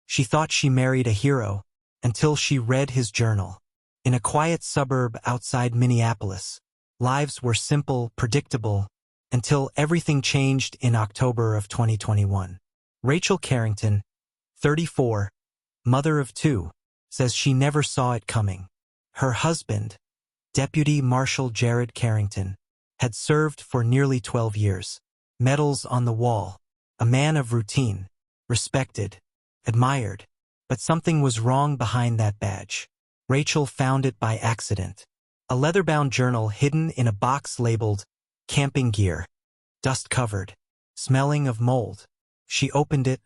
She thought she married a hero until she read his journal. In a quiet suburb outside Minneapolis, lives were simple, predictable, until everything changed in October of 2021. Rachel Carrington, 34, mother of two, says she never saw it coming. Her husband, Deputy Marshal Jared Carrington, had served for nearly 12 years. Medals on the wall, a man of routine, respected, admired, but something was wrong behind that badge. Rachel found it by accident. A leather-bound journal hidden in a box labeled camping gear, dust-covered, smelling of mold. She opened it,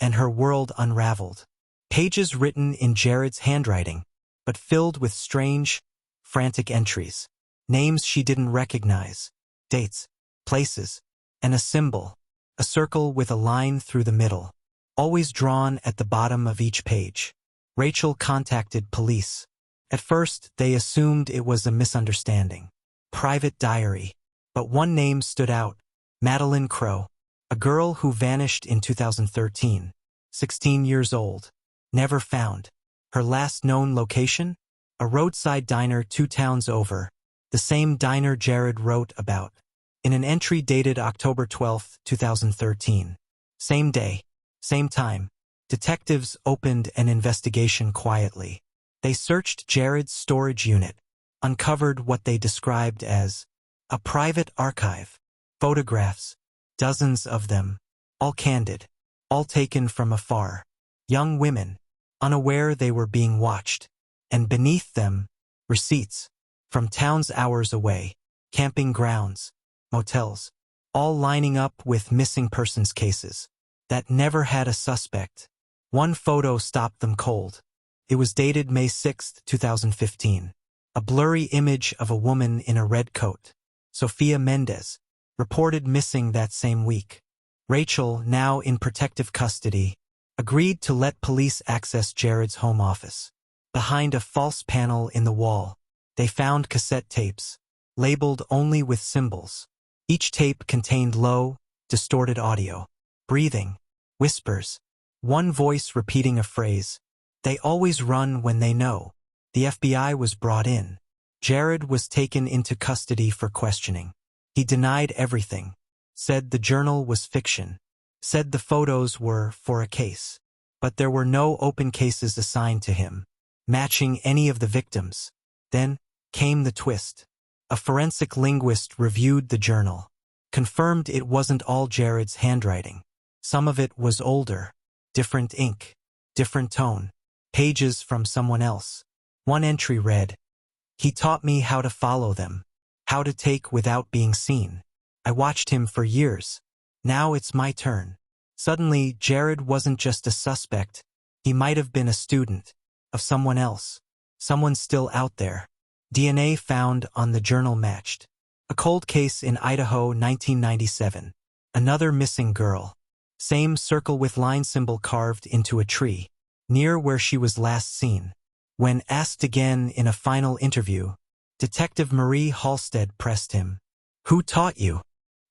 and her world unraveled. Pages written in Jared's handwriting, but filled with strange, frantic entries. Names she didn't recognize, dates, places, and a symbol, a circle with a line through the middle, always drawn at the bottom of each page. Rachel contacted police. At first, they assumed it was a misunderstanding. Private diary. But one name stood out, Madeline Crow, a girl who vanished in 2013, 16 years old, never found. Her last known location? A roadside diner 2 towns over, the same diner Jared wrote about. In an entry dated October 12, 2013. Same day, same time, detectives opened an investigation quietly. They searched Jared's storage unit, uncovered what they described as a private archive. Photographs, dozens of them, all candid, all taken from afar. Young women, unaware they were being watched. And beneath them, receipts, from towns hours away, camping grounds, motels, all lining up with missing persons cases that never had a suspect. One photo stopped them cold. It was dated May 6, 2015. A blurry image of a woman in a red coat, Sophia Mendez, reported missing that same week. Rachel, now in protective custody, agreed to let police access Jared's home office. Behind a false panel in the wall, they found cassette tapes, labeled only with symbols. Each tape contained low, distorted audio, breathing, whispers, one voice repeating a phrase. They always run when they know. The FBI was brought in. Jared was taken into custody for questioning. He denied everything, said the journal was fiction, said the photos were for a case. But there were no open cases assigned to him, matching any of the victims. Then came the twist. A forensic linguist reviewed the journal, confirmed it wasn't all Jared's handwriting. Some of it was older, different ink, different tone, pages from someone else. One entry read, "He taught me how to follow them, how to take without being seen. I watched him for years. Now it's my turn." Suddenly, Jared wasn't just a suspect. He might have been a student of someone else, someone still out there. DNA found on the journal matched. A cold case in Idaho, 1997. Another missing girl. Same circle with line symbol carved into a tree, near where she was last seen. When asked again in a final interview, Detective Marie Halstead pressed him. "Who taught you?"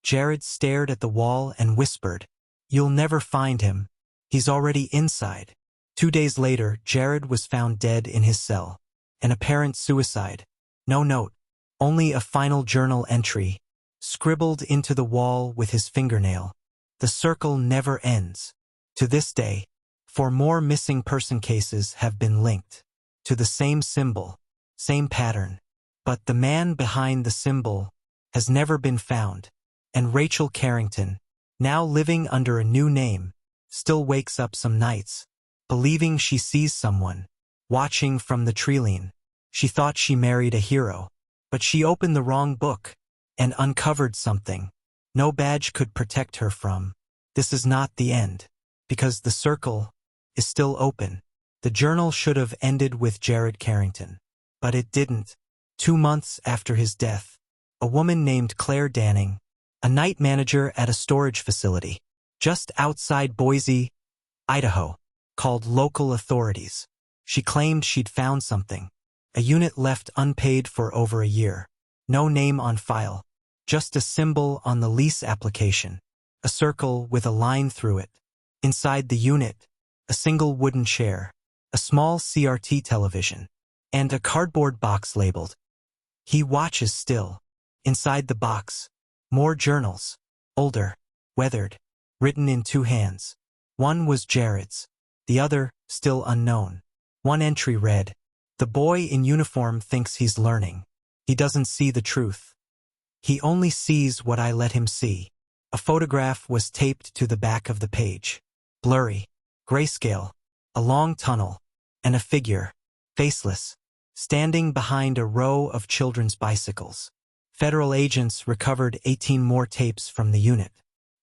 Jared stared at the wall and whispered, "You'll never find him. He's already inside." 2 days later, Jared was found dead in his cell. An apparent suicide. No note, only a final journal entry, scribbled into the wall with his fingernail. The circle never ends. To this day, 4 more missing person cases have been linked to the same symbol, same pattern. But the man behind the symbol has never been found. And Rachel Carrington, now living under a new name, still wakes up some nights, believing she sees someone, watching from the treeline. She thought she married a hero, but she opened the wrong book and uncovered something no badge could protect her from. This is not the end, because the circle is still open. The journal should have ended with Jared Carrington, but it didn't. 2 months after his death, a woman named Claire Danning, a night manager at a storage facility just outside Boise, Idaho, called local authorities. She claimed she'd found something, a unit left unpaid for over a year. No name on file, just a symbol on the lease application, a circle with a line through it. Inside the unit, a single wooden chair, a small CRT television, and a cardboard box labeled. He watches still. Inside the box, more journals, older, weathered, written in two hands. One was Jared's, the other, still unknown. One entry read, "The boy in uniform thinks he's learning. He doesn't see the truth. He only sees what I let him see." A photograph was taped to the back of the page. Blurry, grayscale, a long tunnel, and a figure, faceless, standing behind a row of children's bicycles. Federal agents recovered 18 more tapes from the unit.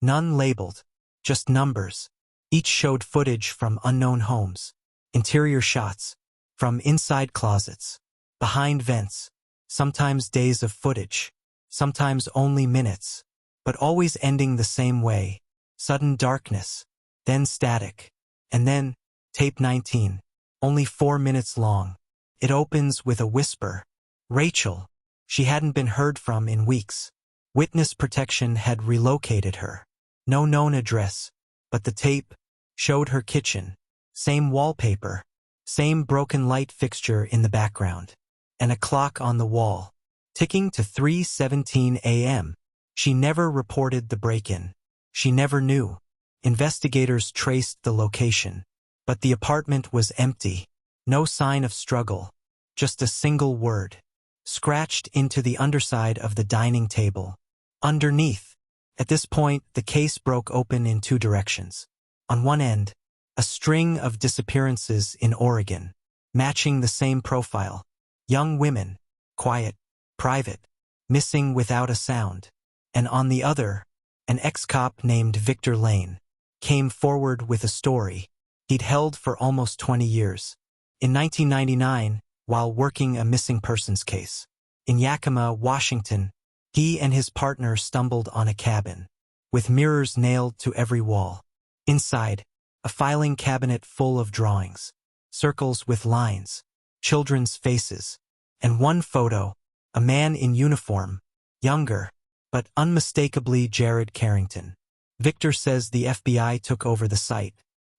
None labeled, just numbers. Each showed footage from unknown homes, interior shots, from inside closets, behind vents, sometimes days of footage, sometimes only minutes, but always ending the same way: sudden darkness, then static, and then, tape 19, only 4 minutes long. It opens with a whisper. Rachel. She hadn't been heard from in weeks. Witness protection had relocated her. No known address, but the tape showed her kitchen. Same wallpaper, same broken light fixture in the background, and a clock on the wall, ticking to 3:17 a.m. She never reported the break-in. She never knew. Investigators traced the location, but the apartment was empty. No sign of struggle, just a single word, scratched into the underside of the dining table. Underneath. At this point, the case broke open in two directions. On one end, a string of disappearances in Oregon, matching the same profile. Young women, quiet, private, missing without a sound. And on the other, an ex-cop named Victor Lane came forward with a story he'd held for almost 20 years. In 1999, while working a missing persons case in Yakima, Washington, he and his partner stumbled on a cabin with mirrors nailed to every wall. Inside, a filing cabinet full of drawings, circles with lines, children's faces, and one photo, a man in uniform, younger, but unmistakably Jared Carrington. Victor says the FBI took over the site,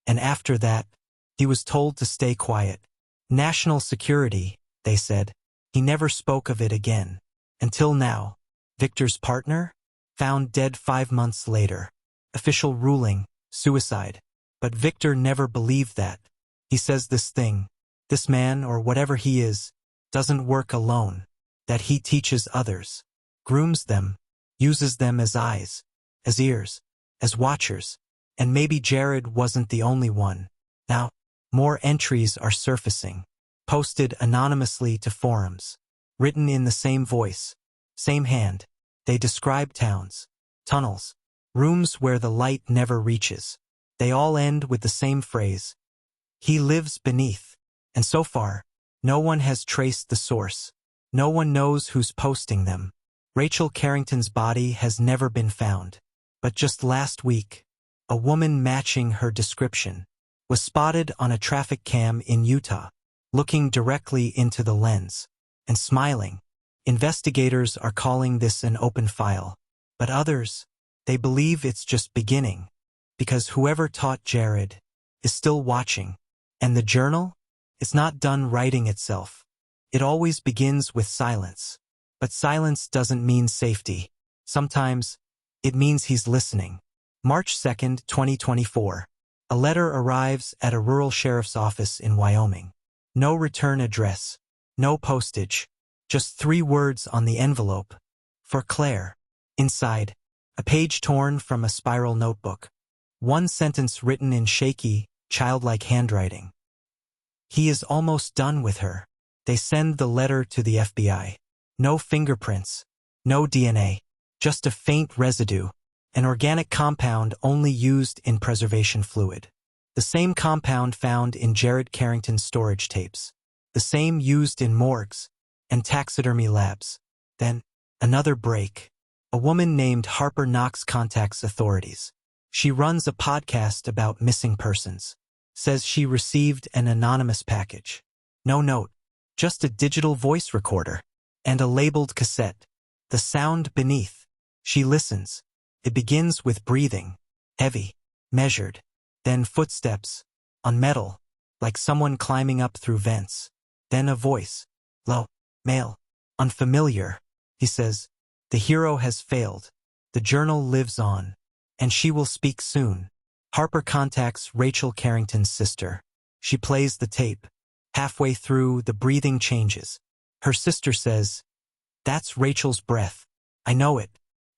and after that, he was told to stay quiet. National security, they said. He never spoke of it again. Until now. Victor's partner? Found dead 5 months later. Official ruling, suicide. But Victor never believed that. He says this man or whatever he is, doesn't work alone. That he teaches others. Grooms them. Uses them as eyes. As ears. As watchers. And maybe Jared wasn't the only one. Now, more entries are surfacing, posted anonymously to forums, written in the same voice, same hand. They describe towns, tunnels, rooms where the light never reaches. They all end with the same phrase: "He lives beneath." And so far, no one has traced the source. No one knows who's posting them. Rachel Carrington's body has never been found. But just last week, a woman matching her description was spotted on a traffic cam in Utah, looking directly into the lens and smiling. Investigators are calling this an open file, but others, they believe it's just beginning, because whoever taught Jared is still watching. And the journal? It's not done writing itself. It always begins with silence. But silence doesn't mean safety. Sometimes, it means he's listening. March 2nd, 2024. A letter arrives at a rural sheriff's office in Wyoming. No return address, no postage, just 3 words on the envelope. For Claire. Inside, a page torn from a spiral notebook. One sentence written in shaky, childlike handwriting. He is almost done with her. They send the letter to the FBI. No fingerprints, no DNA, just a faint residue. An organic compound only used in preservation fluid. The same compound found in Jared Carrington's storage tapes. The same used in morgues and taxidermy labs. Then, another break. A woman named Harper Knox contacts authorities. She runs a podcast about missing persons. Says she received an anonymous package. No note, just a digital voice recorder and a labeled cassette. The sound beneath. She listens. It begins with breathing, heavy, measured, then footsteps, on metal, like someone climbing up through vents. Then a voice. Low, male, unfamiliar. He says, "The hero has failed. The journal lives on, and she will speak soon." Harper contacts Rachel Carrington's sister. She plays the tape. Halfway through, the breathing changes. Her sister says, "That's Rachel's breath. I know it.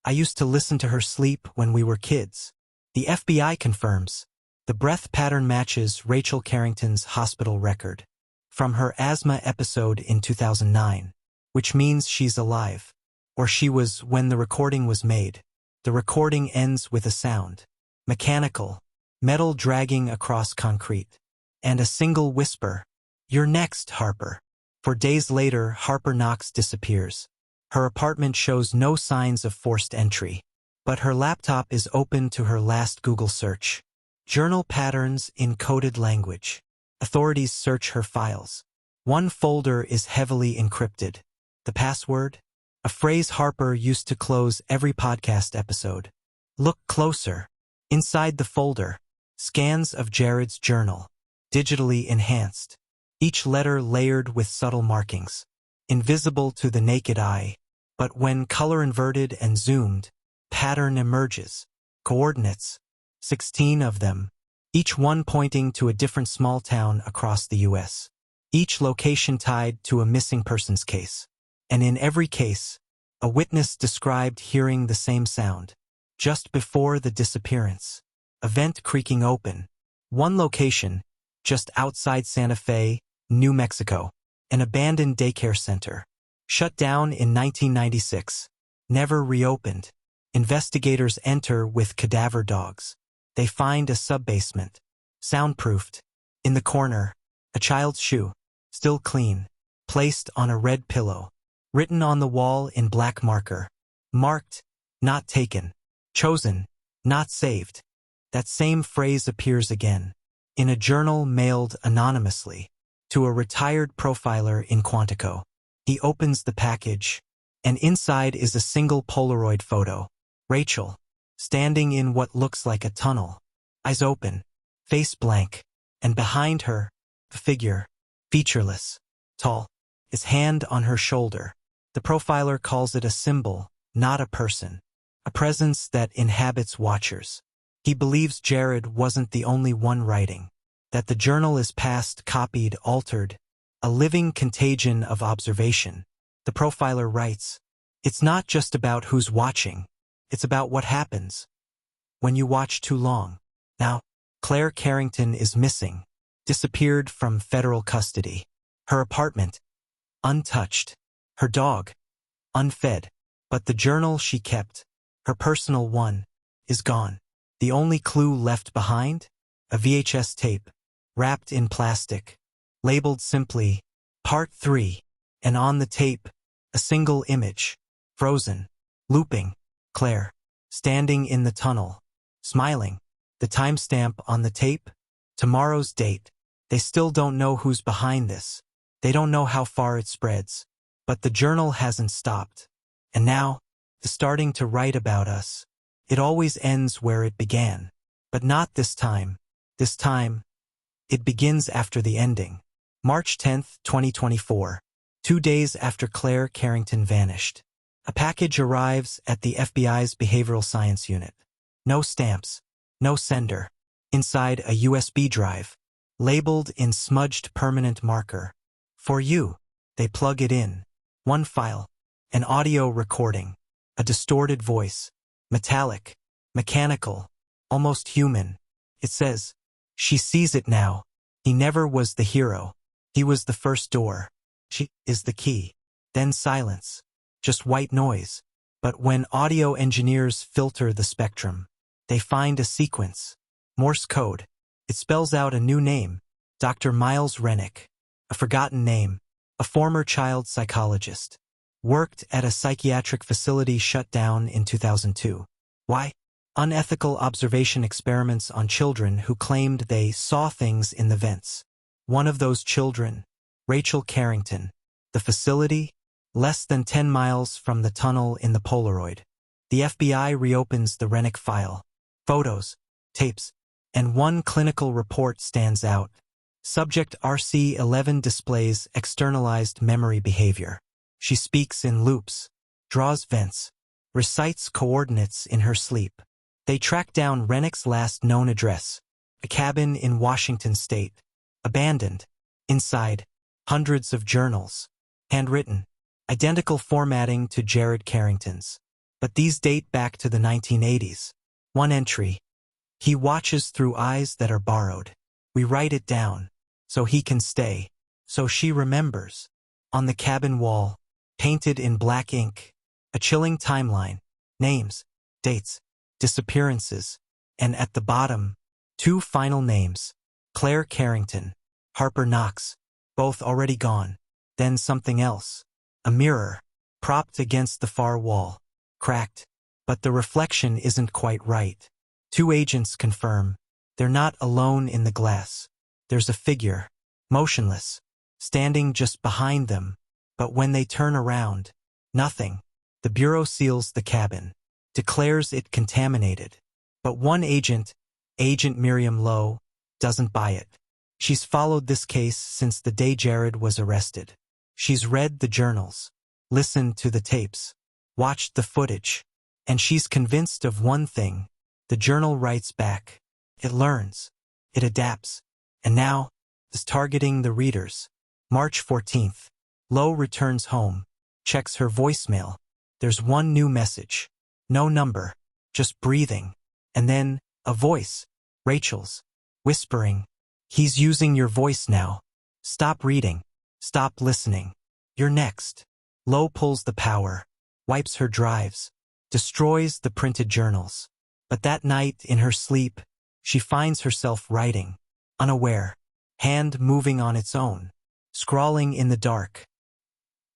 I used to listen to her sleep when we were kids." The FBI confirms. The breath pattern matches Rachel Carrington's hospital record from her asthma episode in 2009, which means she's alive. Or she was when the recording was made. The recording ends with a sound. Mechanical. Metal dragging across concrete. And a single whisper. "You're next, Harper." For days later, Harper Knox disappears. Her apartment shows no signs of forced entry. But her laptop is open to her last Google search. Journal patterns in coded language. Authorities search her files. One folder is heavily encrypted. The password? A phrase Harper used to close every podcast episode. Look closer. Inside the folder, scans of Jared's journal, digitally enhanced. Each letter layered with subtle markings, invisible to the naked eye. But when color inverted and zoomed, pattern emerges. Coordinates, 16 of them, each one pointing to a different small town across the U.S. Each location tied to a missing persons case. And in every case, a witness described hearing the same sound. Just before the disappearance. A vent creaking open. One location, just outside Santa Fe, New Mexico. An abandoned daycare center. Shut down in 1996. Never reopened. Investigators enter with cadaver dogs. They find a sub-basement. Soundproofed. In the corner, a child's shoe. Still clean. Placed on a red pillow. Written on the wall in black marker. Marked, not taken. Chosen, not saved. That same phrase appears again. In a journal mailed anonymously. To a retired profiler in Quantico. He opens the package, and inside is a single Polaroid photo. Rachel, standing in what looks like a tunnel. Eyes open, face blank, and behind her, a figure, featureless, tall, his hand on her shoulder. The profiler calls it a symbol, not a person. A presence that inhabits watchers. He believes Jared wasn't the only one writing. That the journal is passed, copied, altered. A living contagion of observation. The profiler writes, "It's not just about who's watching. It's about what happens when you watch too long." Now, Claire Carrington is missing. Disappeared from federal custody. Her apartment, untouched. Her dog, unfed. But the journal she kept, her personal one, is gone. The only clue left behind? A VHS tape, wrapped in plastic, labeled simply, Part 3, and on the tape, a single image, frozen, looping, Claire, standing in the tunnel, smiling. The timestamp on the tape? Tomorrow's date. They still don't know who's behind this. They don't know how far it spreads. But the journal hasn't stopped. And now, it's starting to write about us. It always ends where it began. But not this time. This time, it begins after the ending. March 10th, 2024. 2 days after Claire Carrington vanished. A package arrives at the FBI's Behavioral Science Unit. No stamps. No sender. Inside a USB drive. Labeled in smudged permanent marker. For you. They plug it in. One file. An audio recording. A distorted voice. Metallic. Mechanical. Almost human. It says, "She sees it now. He never was the hero. He was the first door. She is the key." Then silence. Just white noise. But when audio engineers filter the spectrum, they find a sequence. Morse code. It spells out a new name. Dr. Miles Rennick. A forgotten name. A former child psychologist. Worked at a psychiatric facility shut down in 2002. Why? Unethical observation experiments on children who claimed they saw things in the vents. One of those children, Rachel Carrington. The facility? Less than 10 miles from the tunnel in the Polaroid. The FBI reopens the Rennick file. Photos, tapes, and one clinical report stands out. Subject RC11 displays externalized memory behavior. She speaks in loops, draws vents, recites coordinates in her sleep. They track down Rennick's last known address, a cabin in Washington state, abandoned. Inside, hundreds of journals, handwritten, identical formatting to Jared Carrington's. But these date back to the 1980s. One entry. He watches through eyes that are borrowed. We write it down, so he can stay, so she remembers. On the cabin wall, painted in black ink, a chilling timeline, names, dates, disappearances, and at the bottom, 2 final names, Claire Carrington, Harper Knox, both already gone. Then something else, a mirror, propped against the far wall, cracked, but the reflection isn't quite right. 2 agents confirm, they're not alone in the glass. There's a figure, motionless, standing just behind them, but when they turn around, nothing. The Bureau seals the cabin, declares it contaminated. But one agent, Agent Miriam Lowe, doesn't buy it. She's followed this case since the day Jared was arrested. She's read the journals, listened to the tapes, watched the footage, and she's convinced of one thing. The journal writes back. It learns. It adapts. And now, is targeting the readers. March 14th. Lowe returns home, checks her voicemail. There's one new message. No number, just breathing. And then, a voice. Rachel's. Whispering. He's using your voice now. Stop reading. Stop listening. You're next. Lowe pulls the power, wipes her drives, destroys the printed journals. But that night, in her sleep, she finds herself writing, unaware, hand moving on its own, scrawling in the dark.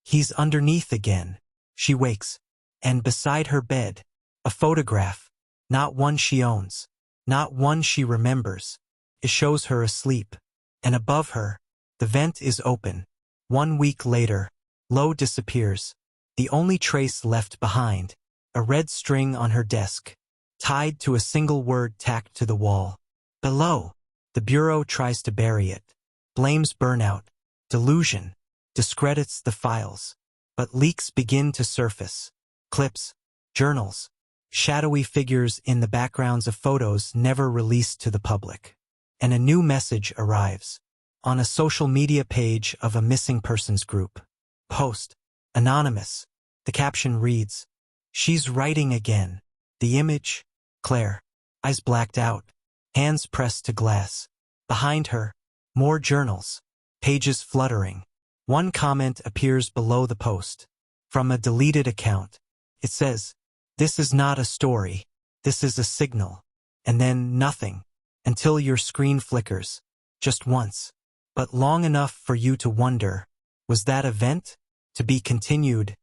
He's underneath again. She wakes, and beside her bed, a photograph, not one she owns, not one she remembers. It shows her asleep, and above her, the vent is open. 1 week later, Lowe disappears. The only trace left behind, a red string on her desk, tied to a single word tacked to the wall. Below, the Bureau tries to bury it, blames burnout, delusion, discredits the files. But leaks begin to surface. Clips, journals, shadowy figures in the backgrounds of photos never released to the public. And a new message arrives. On a social media page of a missing persons group. Post. Anonymous. The caption reads, "She's writing again." The image, Claire. Eyes blacked out. Hands pressed to glass. Behind her, more journals. Pages fluttering. One comment appears below the post. From a deleted account. It says, "This is not a story. This is a signal." And then nothing. Until your screen flickers. Just once. But long enough for you to wonder, was that event? To be continued.